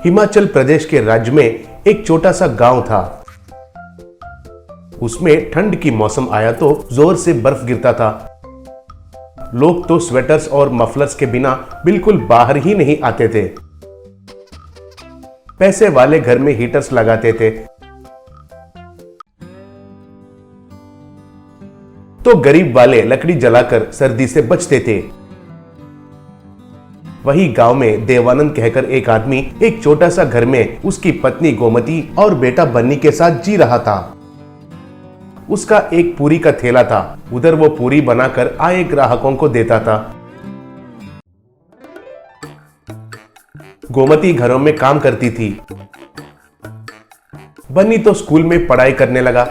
हिमाचल प्रदेश के राज्य में एक छोटा सा गांव था। उसमें ठंड की मौसम आया तो जोर से बर्फ गिरता था। लोग तो स्वेटर्स और मफलर्स के बिना बिल्कुल बाहर ही नहीं आते थे। पैसे वाले घर में हीटर्स लगाते थे, तो गरीब वाले लकड़ी जलाकर सर्दी से बचते थे। वही गांव में देवानंद कहकर एक आदमी एक छोटा सा घर में उसकी पत्नी गोमती और बेटा बन्नी के साथ जी रहा था। उसका एक पूरी का थैला था, उधर वो पूरी बनाकर आए ग्राहकों को देता था। गोमती घरों में काम करती थी। बन्नी तो स्कूल में पढ़ाई करने लगा।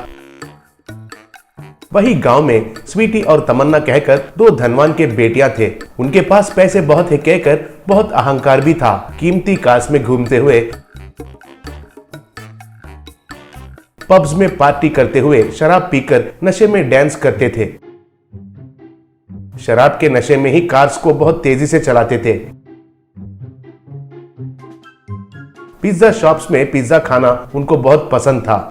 वही गांव में स्वीटी और तमन्ना कहकर दो धनवान के बेटियां थे। उनके पास पैसे बहुत है कहकर बहुत अहंकार भी था। कीमती कार्स में घूमते हुए, पब्स में पार्टी करते हुए, शराब पीकर नशे में डांस करते थे। शराब के नशे में ही कार्स को बहुत तेजी से चलाते थे। पिज्जा शॉप्स में पिज्जा खाना उनको बहुत पसंद था।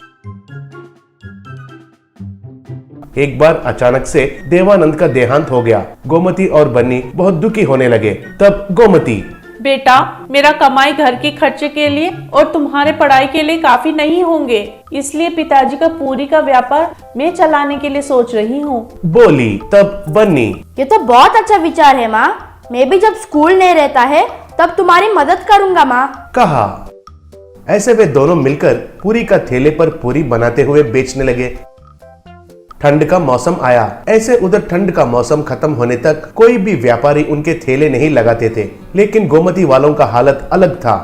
एक बार अचानक से देवानंद का देहांत हो गया। गोमती और बन्नी बहुत दुखी होने लगे। तब गोमती, बेटा, मेरा कमाई घर के खर्चे के लिए और तुम्हारे पढ़ाई के लिए काफी नहीं होंगे, इसलिए पिताजी का पूरी का व्यापार मैं चलाने के लिए सोच रही हूँ, बोली। तब बन्नी, ये तो बहुत अच्छा विचार है माँ। मैं भी जब स्कूल नहीं रहता है तब तुम्हारी मदद करूँगा माँ, कहा। ऐसे वे दोनों मिलकर पूरी का थैले पर पूरी बनाते हुए बेचने लगे। ठंड का मौसम आया। ऐसे उधर ठंड का मौसम खत्म होने तक कोई भी व्यापारी उनके थैले नहीं लगाते थे, लेकिन गोमती वालों का हालत अलग था।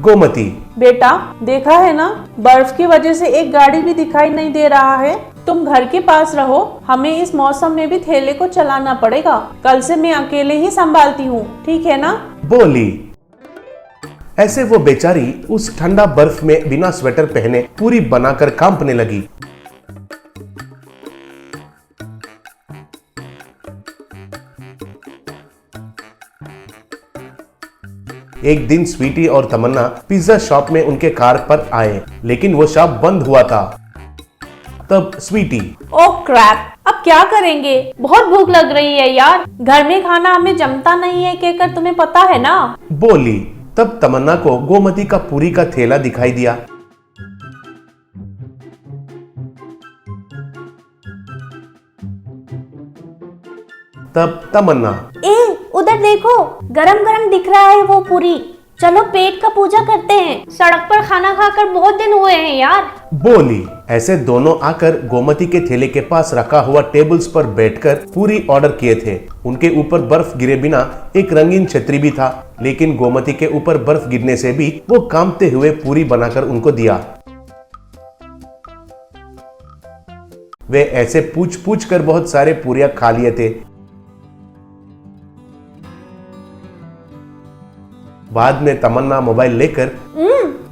गोमती, बेटा, देखा है ना, बर्फ की वजह से एक गाड़ी भी दिखाई नहीं दे रहा है। तुम घर के पास रहो, हमें इस मौसम में भी थैले को चलाना पड़ेगा। कल से मैं अकेले ही संभालती हूँ, ठीक है ना, बोली। ऐसे वो बेचारी उस ठंडा बर्फ में बिना स्वेटर पहने पूरी बनाकर कांपने लगी। एक दिन स्वीटी और तमन्ना पिज्जा शॉप में उनके कार पर आए, लेकिन वो शॉप बंद हुआ था। तब स्वीटी, ओह क्रैप, अब क्या करेंगे? बहुत भूख लग रही है यार, घर में खाना हमें जमता नहीं है कहकर तुम्हें पता है ना, बोली। तब तमन्ना को गोमती का पूरी का थैला दिखाई दिया। तब तमन्ना, उधर देखो, गरम गरम दिख रहा है वो पूरी। चलो पेट का पूजा करते हैं, सड़क पर खाना खाकर बहुत दिन हुए हैं यार, बोली। ऐसे दोनों आकर गोमती के थैले के पास रखा हुआ टेबल्स पर बैठकर पूरी ऑर्डर किए थे। उनके ऊपर बर्फ गिरे बिना एक रंगीन छतरी भी था, लेकिन गोमती के ऊपर बर्फ गिरने से भी वो कांपते हुए पूरी बनाकर उनको दिया। वे ऐसे पूछ पूछ कर बहुत सारे पूरियां खा लिए थे। बाद में तमन्ना मोबाइल लेकर,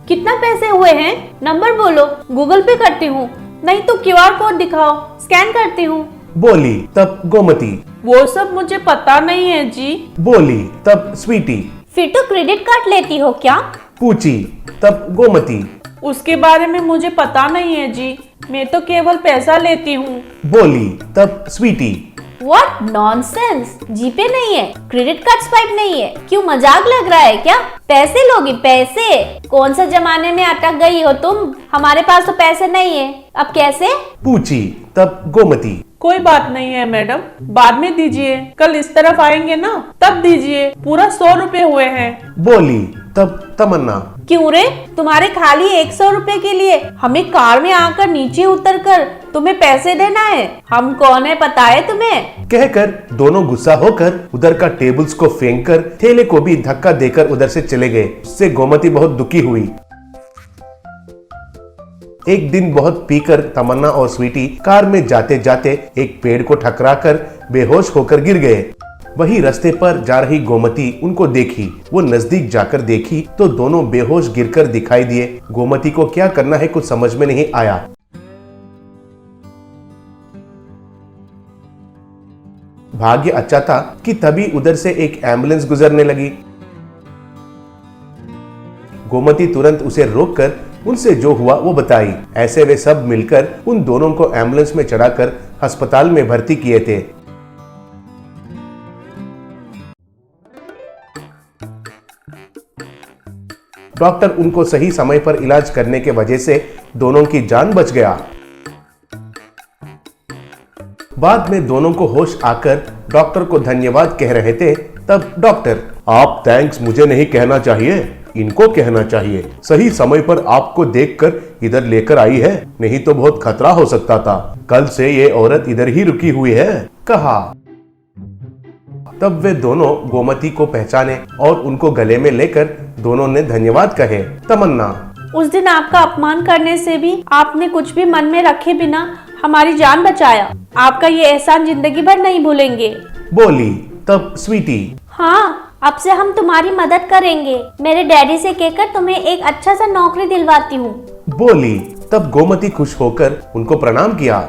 कितना पैसे हुए हैं, नंबर बोलो, गूगल पे करती हूँ, नहीं तो क्यूआर कोड दिखाओ, स्कैन करती हूँ, बोली। तब गोमती, वो सब मुझे पता नहीं है जी, बोली। तब स्वीटी, फिर तो क्रेडिट कार्ड लेती हो क्या, पूछी। तब गोमती, उसके बारे में मुझे पता नहीं है जी, मैं तो केवल पैसा लेती हूँ, बोली। तब स्वीटी, व्हाट नॉनसेंस, जीपे नहीं है, क्रेडिट कार्ड स्वाइप नहीं है, क्यों मजाक लग रहा है क्या, पैसे लोगी पैसे, कौन से जमाने में अटक गई हो तुम, हमारे पास तो पैसे नहीं है, अब कैसे, पूछी। तब गोमती, कोई बात नहीं है मैडम, बाद में दीजिए, कल इस तरफ आएंगे ना तब दीजिए, पूरा 100 रुपए हुए हैं, बोली। तब तमन्ना, क्यों रे, तुम्हारे खाली 100 रुपए के लिए हमें कार में आकर नीचे उतरकर तुम्हें पैसे देना है, हम कौन है पता है तुम्हें, कहकर दोनों गुस्सा होकर उधर का टेबल्स को फेंककर थैले को भी धक्का देकर उधर से चले गए। उससे गोमती बहुत दुखी हुई। एक दिन बहुत पीकर तमन्ना और स्वीटी कार में जाते जाते एक पेड़ को टकराकर बेहोश होकर गिर गए। वही रास्ते पर जा रही गोमती उनको देखी। वो नजदीक जाकर देखी तो दोनों बेहोश गिरकर दिखाई दिए। गोमती को क्या करना है कुछ समझ में नहीं आया। भाग्य अच्छा था कि तभी उधर से एक एम्बुलेंस गुजरने लगी। गोमती तुरंत उसे रोककर उनसे जो हुआ वो बताई। ऐसे वे सब मिलकर उन दोनों को एम्बुलेंस में चढ़ाकर अस्पताल में भर्ती किए थे। डॉक्टर उनको सही समय पर इलाज करने के वजह से दोनों की जान बच गया। बाद में दोनों को होश आकर डॉक्टर को धन्यवाद कह रहे थे, तब डॉक्टर, आप थैंक्स मुझे नहीं कहना चाहिए, इनको कहना चाहिए। सही समय पर आपको देखकर इधर लेकर आई है, नहीं तो बहुत खतरा हो सकता था। कल से ये औरत इधर ही रुकी हुई है, कहा। तब वे दोनों गोमती को पहचाने और उनको गले में लेकर दोनों ने धन्यवाद कहे। तमन्ना, उस दिन आपका अपमान करने से भी आपने कुछ भी मन में रखे बिना हमारी जान बचाया। आपका ये एहसान जिंदगी भर नहीं भूलेंगे, बोली। तब स्वीटी, हाँ, अब से हम तुम्हारी मदद करेंगे। मेरे डैडी से कहकर तुम्हें एक अच्छा सा नौकरी दिलवाती हूँ, बोली। तब गोमती खुश होकर उनको प्रणाम किया।